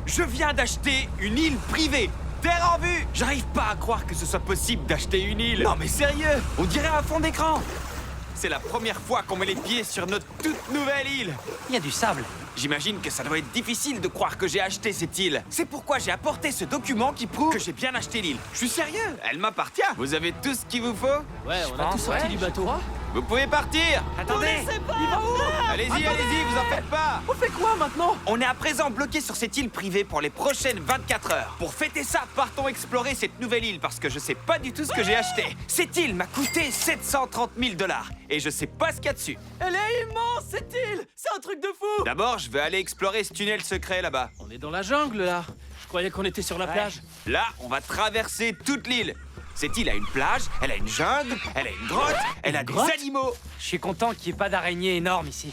Je viens d'acheter une île privée. Terre en vue. J'arrive pas à croire que ce soit possible d'acheter une île. Non mais sérieux, on dirait un fond d'écran. C'est la première fois qu'on met les pieds sur notre toute nouvelle île. Il y a du sable. J'imagine que ça doit être difficile de croire que j'ai acheté cette île. C'est pourquoi j'ai apporté ce document qui prouve que j'ai bien acheté l'île. Je suis sérieux, elle m'appartient. Vous avez tout ce qu'il vous faut? Ouais, on a tout sorti du bateau. Vous pouvez partir. Attendez. Il va où? Allez-y, allez-y, vous en faites pas. On fait quoi maintenant? On est à présent bloqué sur cette île privée pour les prochaines 24 heures. Pour fêter ça, partons explorer cette nouvelle île parce que je sais pas du tout ce que j'ai acheté. Cette île m'a coûté 730 000 $ et je sais pas ce qu'il y a dessus. Elle est immense, cette île! C'est un truc de fou! D'abord, je vais aller explorer ce tunnel secret là-bas. On est dans la jungle, là. Je croyais qu'on était sur la plage. Là, on va traverser toute l'île. Cette île a une plage, elle a une jungle, elle a une grotte, elle a des animaux. Je suis content qu'il n'y ait pas d'araignée énorme ici.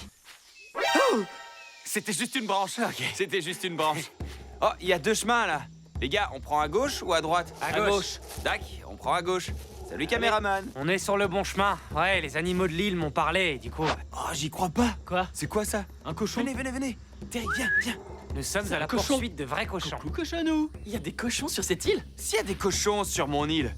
C'était juste une branche. C'était juste une branche. Oh, il y a deux chemins là. Les gars, on prend à gauche ou à droite? À gauche. Tac, on prend à gauche. Salut caméraman. On est sur le bon chemin. Ouais, les animaux de l'île m'ont parlé, du coup. Oh, j'y crois pas. Quoi? C'est quoi ça? Un cochon? Venez. Terry, viens. Nous sommes à la cochon. poursuite de vrais cochons. Coucou, cochonou! Il y a des cochons sur cette île? S'il y a des cochons sur mon île,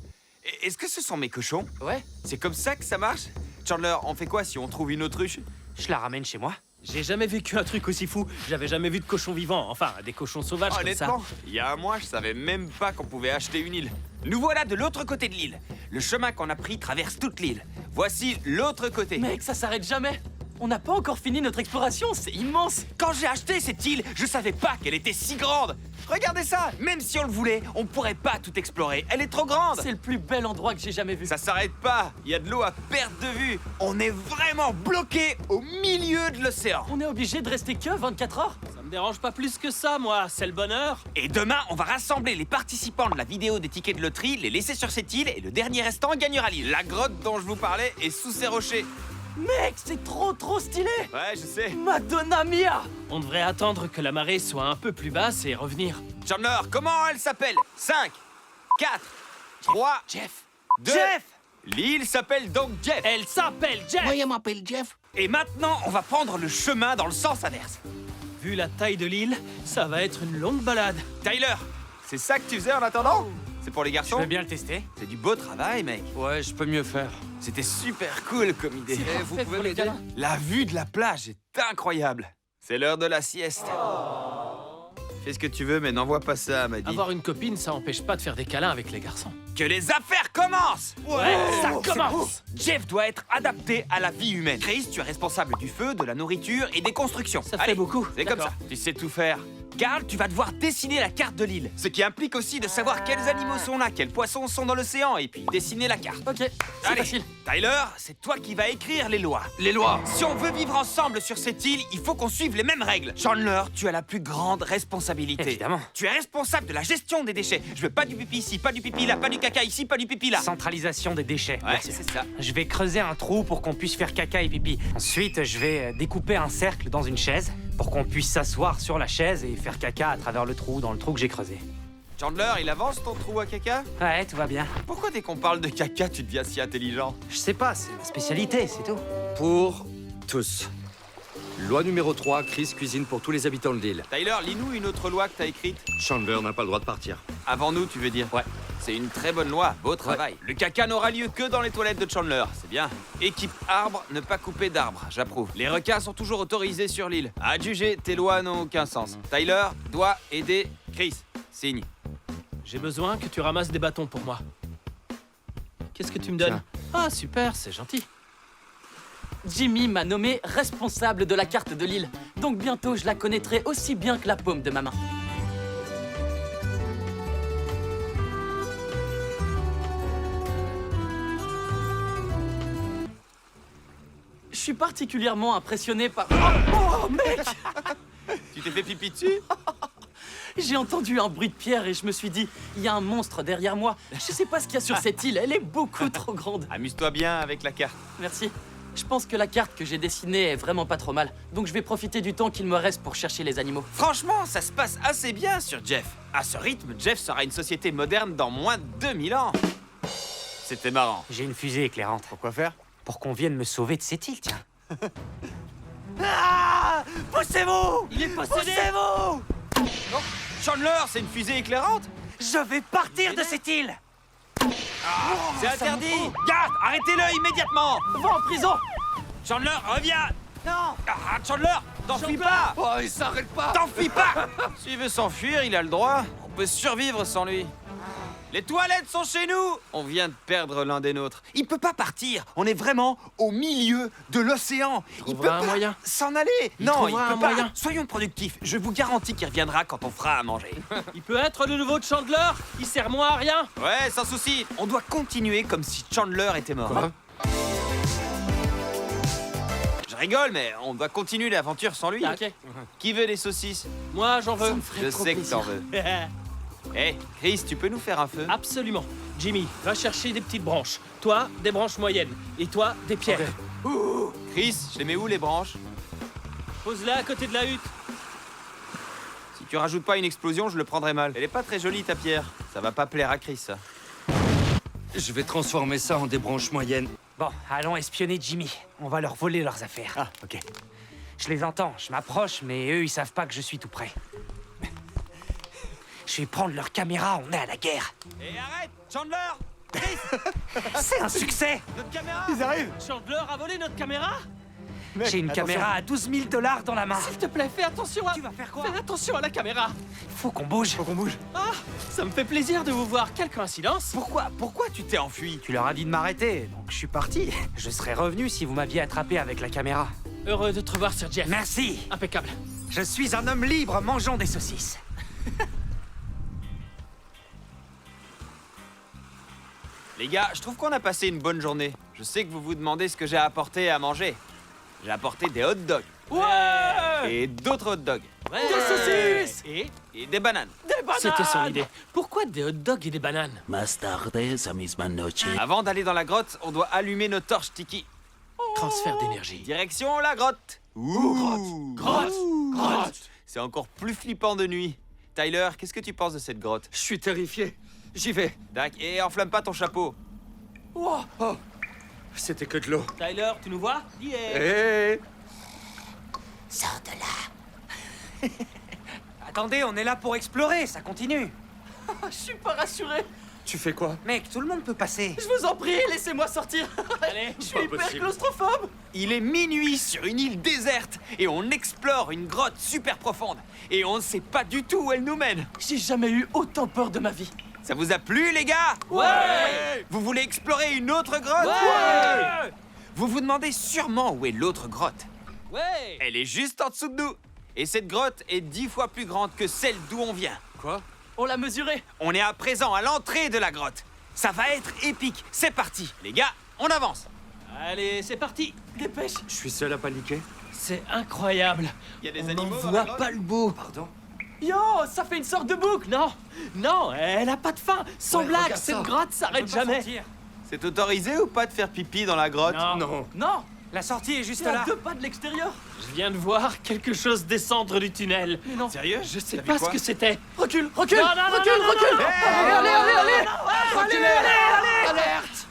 est-ce que ce sont mes cochons? Ouais. C'est comme ça que ça marche? Chandler, on fait quoi si on trouve une autruche? Je la ramène chez moi. J'ai jamais vécu un truc aussi fou. J'avais jamais vu de cochons vivants. Enfin, des cochons sauvages comme ça. Honnêtement, il y a un mois, je savais même pas qu'on pouvait acheter une île. Nous voilà de l'autre côté de l'île. Le chemin qu'on a pris traverse toute l'île. Voici l'autre côté. Mec, ça s'arrête jamais. On n'a pas encore fini notre exploration, c'est immense. Quand j'ai acheté cette île, je savais pas qu'elle était si grande. Regardez ça. Même si on le voulait, on pourrait pas tout explorer. Elle est trop grande. C'est le plus bel endroit que j'ai jamais vu. Ça s'arrête pas. Il y a de l'eau à perte de vue. On est vraiment bloqué au milieu de l'océan. On est obligé de rester que 24 heures? Ça me dérange pas plus que ça, moi. C'est le bonheur. Et demain, on va rassembler les participants de la vidéo des tickets de loterie, les laisser sur cette île et le dernier restant gagnera l'île. La grotte dont je vous parlais est sous ces rochers. Mec, c'est trop stylé. Ouais, je sais. Madonna mia! On devrait attendre que la marée soit un peu plus basse et revenir. Chandler, comment elle s'appelle? 5, 4, 3, Jeff! 2... Jeff! L'île s'appelle donc Jeff. Elle s'appelle Jeff! Moi, je m'appelle Jeff. Et maintenant, on va prendre le chemin dans le sens inverse. Vu la taille de l'île, ça va être une longue balade. Tyler, c'est ça que tu faisais en attendant? C'est pour les Tu garçons? veux bien le tester? C'est du beau travail, mec. Ouais, je peux mieux faire. C'était super cool comme idée. Vous pouvez m'aider? La vue de la plage est incroyable. C'est l'heure de la sieste. Fais ce que tu veux, mais n'envoie pas ça, m'a dit. Avoir une copine, ça empêche pas de faire des câlins avec les garçons. Que les affaires commencent! Ouais, ça c'est commence! beau. Jeff doit être adapté à la vie humaine. Chris, tu es responsable du feu, de la nourriture et des constructions. Ça Allez, fait beaucoup. C'est comme ça. D'accord. Tu sais tout faire. Carl, tu vas devoir dessiner la carte de l'île. Ce qui implique aussi de savoir quels animaux sont là, quels poissons sont dans l'océan, et puis dessiner la carte. Ok, c'est Allez, facile. Tyler, c'est toi qui vas écrire les lois. Les lois. Si on veut vivre ensemble sur cette île, il faut qu'on suive les mêmes règles. Chandler, tu as la plus grande responsabilité. Évidemment. Tu es responsable de la gestion des déchets. Je veux pas du pipi ici, pas du pipi là, pas du caca ici, pas du pipi là. Centralisation des déchets. Ouais, c'est ça. Je vais creuser un trou pour qu'on puisse faire caca et pipi. Ensuite, je vais découper un cercle dans une chaise pour qu'on puisse s'asseoir sur la chaise et faire caca à travers le trou, dans le trou que j'ai creusé. Chandler, il avance ton trou à caca? Ouais, tout va bien. Pourquoi dès qu'on parle de caca, tu deviens si intelligent? Je sais pas, c'est ma spécialité, c'est tout. Pour tous. Loi numéro 3, Chris cuisine pour tous les habitants de l'île. Tyler, lis-nous une autre loi que t'as écrite. Chandler n'a pas le droit de partir. Avant nous, tu veux dire? Ouais. C'est une très bonne loi, beau travail. Le caca n'aura lieu que dans les toilettes de Chandler, c'est bien. Équipe arbre, ne pas couper d'arbres, j'approuve. Les requins sont toujours autorisés sur l'île. À juger, tes lois n'ont aucun sens. Tyler doit aider Chris. Signe. J'ai besoin que tu ramasses des bâtons pour moi. Qu'est-ce que tu me donnes? Ah, super, c'est gentil. Jimmy m'a nommé responsable de la carte de l'île. Donc bientôt, je la connaîtrai aussi bien que la paume de ma main. Je suis particulièrement impressionné par... Oh, mec! Tu t'es fait pipi dessus? J'ai entendu un bruit de pierre et je me suis dit, il y a un monstre derrière moi. Je sais pas ce qu'il y a sur cette île, elle est beaucoup trop grande. Amuse-toi bien avec la carte. Merci. Je pense que la carte que j'ai dessinée est vraiment pas trop mal. Donc je vais profiter du temps qu'il me reste pour chercher les animaux. Franchement, ça se passe assez bien sur Jeff. À ce rythme, Jeff sera une société moderne dans moins de 2000 ans. C'était marrant. J'ai une fusée éclairante. Pourquoi faire? Pour qu'on vienne me sauver de cette île, tiens. Ah! Poussez-vous! Il est possédé! Poussez-vous! Non, Chandler, c'est une fusée éclairante? Je vais partir de cette île. C'est interdit! Garde, arrêtez-le immédiatement! Va en prison! Chandler, reviens! Non. Ah, Chandler, t'enfuis pas! Oh, il s'arrête pas. T'enfuis pas! S'il veut s'enfuir, il a le droit. On peut survivre sans lui. Les toilettes sont chez nous! On vient de perdre l'un des nôtres. Il peut pas partir. On est vraiment au milieu de l'océan. Il peut trouvera un pas moyen. s'en aller. Il Non, il trouvera peut un pas. moyen. Soyons productifs. Je vous garantis qu'il reviendra quand on fera à manger. Il peut être le nouveau Chandler. Il sert moins à rien. Ouais, sans souci. On doit continuer comme si Chandler était mort. Quoi? Je rigole, mais on doit continuer l'aventure sans lui. Ah, ok. Qui veut des saucisses? Moi, j'en veux. Je sais que t'en veux. Hé, Chris, tu peux nous faire un feu? Absolument. Jimmy, va chercher des petites branches. Toi, des branches moyennes. Et toi, des pierres. Chris, je les mets où les branches? Pose-la à côté de la hutte. Si tu rajoutes pas une explosion, je le prendrai mal. Elle est pas très jolie ta pierre. Ça va pas plaire à Chris, ça. Je vais transformer ça en des branches moyennes. Bon, allons espionner Jimmy. On va leur voler leurs affaires. Ah, ok. Je les entends, je m'approche, mais eux, ils savent pas que je suis tout près. Je vais prendre leur caméra, on est à la guerre. Et arrête, Chandler! Chris, C'est un succès. notre caméra! Chandler a volé notre caméra. J'ai une caméra à 12 000 $ dans la main. S'il te plaît, fais attention à... Tu vas faire quoi? Fais attention à la caméra. Faut qu'on bouge. Ah, ça me fait plaisir de vous voir. Quelle coïncidence. Pourquoi tu t'es enfui? Tu leur as dit de m'arrêter, donc je suis parti. Je serais revenu si vous m'aviez attrapé avec la caméra. Heureux de te revoir, Sir Jeff. Merci. Impeccable. Je suis un homme libre, mangeons des saucisses. Les gars, je trouve qu'on a passé une bonne journée. Je sais que vous vous demandez ce que j'ai apporté à manger. J'ai apporté des hot dogs. Ouais. Et d'autres hot dogs. Des saucisses. Et des bananes. des bananes. C'était son idée. Pourquoi des hot dogs et des bananes? Más tarde, esa misma noche. Avant d'aller dans la grotte, on doit allumer nos torches Tiki. Transfert d'énergie. Direction la grotte. Ouh. Grotte. C'est encore plus flippant de nuit. Tyler, qu'est-ce que tu penses de cette grotte? Je suis terrifié. J'y vais. Dac, et enflamme pas ton chapeau. Wow. Oh, c'était que de l'eau. Tyler, tu nous vois? Hé. Sors de là. Attendez, on est là pour explorer, ça continue. Je suis pas rassuré. Tu fais quoi? Mec, tout le monde peut passer. Je vous en prie, laissez-moi sortir. Allez, je suis hyper possible. claustrophobe. Il est minuit sur une île déserte et on explore une grotte super profonde. Et on ne sait pas du tout où elle nous mène. J'ai jamais eu autant peur de ma vie. Ça vous a plu, les gars? Ouais. Vous voulez explorer une autre grotte? Ouais. Vous vous demandez sûrement où est l'autre grotte. Ouais. Elle est juste en dessous de nous. Et cette grotte est 10 fois plus grande que celle d'où on vient. Quoi? On l'a mesuré. On est à présent à l'entrée de la grotte. Ça va être épique. C'est parti. Les gars, on avance. Allez, c'est parti. Dépêche. Je suis seul à paniquer. C'est incroyable. Il y a des On animaux n'en dans la voit grotte pas le bout. Pardon? Yo, ça fait une sorte de boucle. Non, elle a pas de fin. Sans Ouais, blague, regarde cette ça. grotte s'arrête jamais. C'est autorisé ou pas de faire pipi dans la grotte? Non. Non, La sortie est juste c'est à là. 2 pas de l'extérieur. Je viens de voir quelque chose descendre du tunnel. Mais non. Sérieux? Je sais T'as vu pas quoi? ce que c'était. Recule. Non, recule, Alerte.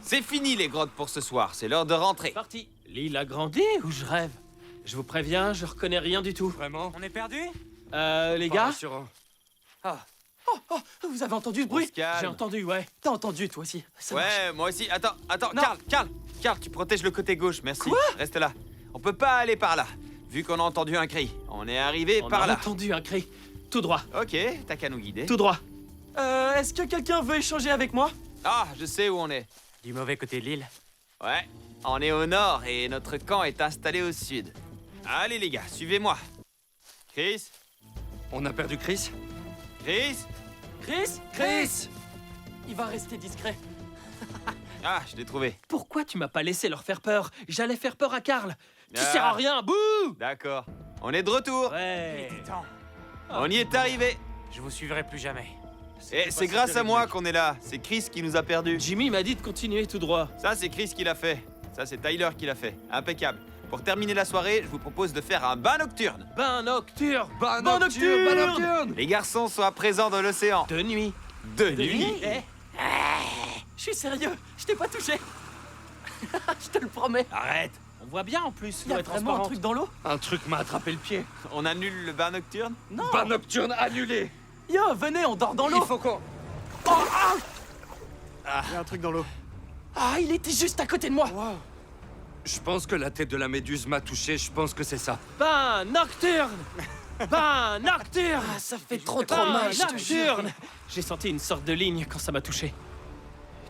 C'est fini les grottes pour ce soir. C'est l'heure de rentrer. Parti. L'île a grandi ou je rêve? Je vous préviens, je reconnais rien du tout. Vraiment? On est perdu? Les Pas gars? rassurant. Oh, vous avez entendu ce bruit? se calme. J'ai entendu, ouais. T'as entendu, toi aussi. Ça marche. Ouais, moi aussi. Attends, Non. Karl, tu protèges le côté gauche, merci. Quoi? Reste là. On peut pas aller par là, vu qu'on a entendu un cri. On est arrivé On par a là. entendu un cri. Tout droit, Ok, t'as qu'à nous guider. tout droit. Est-ce que quelqu'un veut échanger avec moi? Ah, je sais où on est. Du mauvais côté de l'île. Ouais, on est au nord et notre camp est installé au sud. Allez les gars, suivez-moi. Chris? On a perdu Chris? Chris? Chris? Il va rester discret. Ah, je l'ai trouvé. Pourquoi tu m'as pas laissé leur faire peur? J'allais faire peur à Karl. Tu Ah. sers à rien, bouh! D'accord. On est de retour. Ouais. Temps. On y est arrivé. Je vous suivrai plus jamais. Et c'est grâce à moi qu'on est là. C'est Chris qui nous a perdus. Jimmy m'a dit de continuer tout droit. Ça, c'est Chris qui l'a fait. Ça, c'est Tyler qui l'a fait. Impeccable. Pour terminer la soirée, je vous propose de faire un bain nocturne. Bain nocturne! Bain Bain nocturne, bain nocturne! nocturne. Les garçons sont à présent dans l'océan. De nuit. De nuit. Eh. Je suis sérieux, je t'ai pas touché. Je te le promets. Arrête. On voit bien en plus, Il y a l'eau est vraiment un transparente. truc dans l'eau? Un truc m'a attrapé le pied. On annule le bain nocturne? Non! Bain nocturne annulé. Yo, venez, on dort dans Il l'eau! faut qu'on... Il y a un truc dans l'eau. Ah, il était juste à côté de moi! Je pense que la tête de la méduse m'a touché, je pense que c'est ça. Bain nocturne. Bain nocturne. Ah, ça fait trop Bain mal, je te jure! nocturne. J'ai senti une sorte de ligne quand ça m'a touché.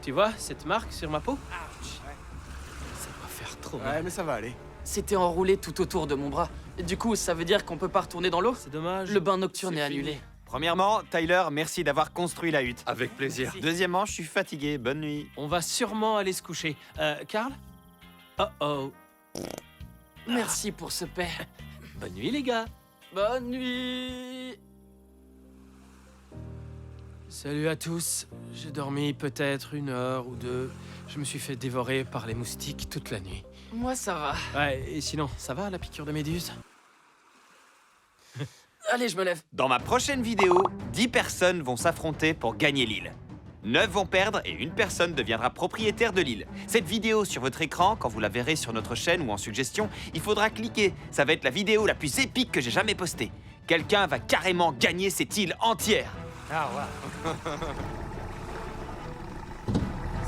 Tu vois cette marque sur ma peau? Ça va faire trop mal. Ouais, mais ça va aller. C'était enroulé tout autour de mon bras. Du coup, ça veut dire qu'on peut pas retourner dans l'eau? C'est dommage. Le bain nocturne C'est est fini. annulé. Premièrement, Tyler, merci d'avoir construit la hutte. Avec plaisir. Deuxièmement, je suis fatigué. Bonne nuit. On va sûrement aller se coucher. Karl? Oh oh. Merci pour ce paix. Bonne nuit les gars. Bonne nuit! Salut à tous. J'ai dormi peut-être 1 heure ou 2. Je me suis fait dévorer par les moustiques toute la nuit. Moi, ça va. Ouais, et sinon, ça va la piqûre de méduse? Allez, je me lève. Dans ma prochaine vidéo, 10 personnes vont s'affronter pour gagner l'île. 9 vont perdre et une personne deviendra propriétaire de l'île. Cette vidéo sur votre écran, quand vous la verrez sur notre chaîne ou en suggestion, il faudra cliquer. Ça va être la vidéo la plus épique que j'ai jamais postée. Quelqu'un va carrément gagner cette île entière. Ah, ouais.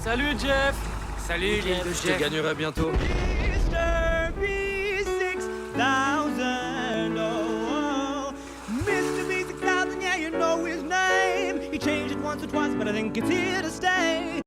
Salut, Jeff! Salut, l'île de Je te Jeff. gagnerai bientôt. Mr. B6000, oh, Mr. B6000, yeah, you know his name. He changed it once or twice, but I think it's here to stay.